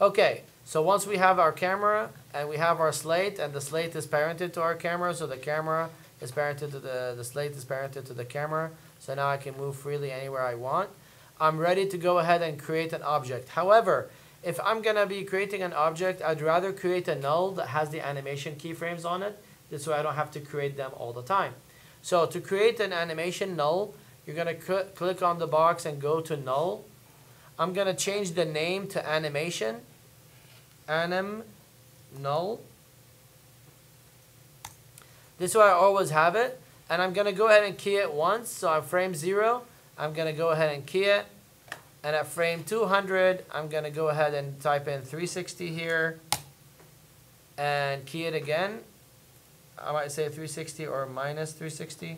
Okay, so once we have our camera and we have our slate, and the slate is parented to our camera, so the camera is parented to the slate is parented to the camera, so now I can move freely anywhere I want. I'm ready to go ahead and create an object. However, if I'm going to be creating an object, I'd rather create a null that has the animation keyframes on it. This way I don't have to create them all the time. So to create an animation null, you're going to click on the box and go to null. I'm going to change the name to animation, AnimNul. This way I always have it. And I'm going to go ahead and key it once. So at frame 0, I'm going to go ahead and key it. And at frame 200, I'm going to go ahead and type in 360 here and key it again. I might say 360 or minus 360.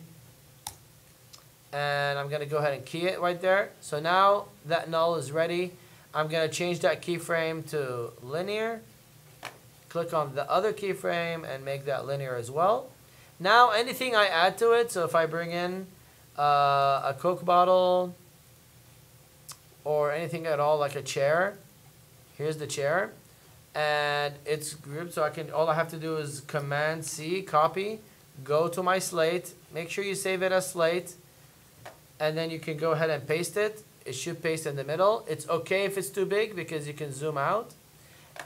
And I'm going to go ahead and key it right there. So now that null is ready. I'm going to change that keyframe to linear. Click on the other keyframe and make that linear as well. Now anything I add to it, so if I bring in a Coke bottle, or anything at all, like a chair. Here's the chair, and it's grouped, so all I have to do is Command C, copy, go to my slate. Make sure you save it as slate, and then you can go ahead and paste it. It should paste in the middle. It's okay if it's too big because you can zoom out,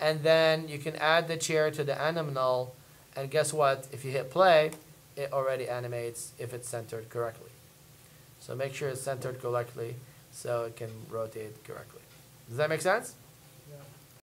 and then you can add the chair to the AnimNul, and guess what? If you hit play, it already animates if it's centered correctly. So make sure it's centered correctly, so it can rotate correctly. Does that make sense?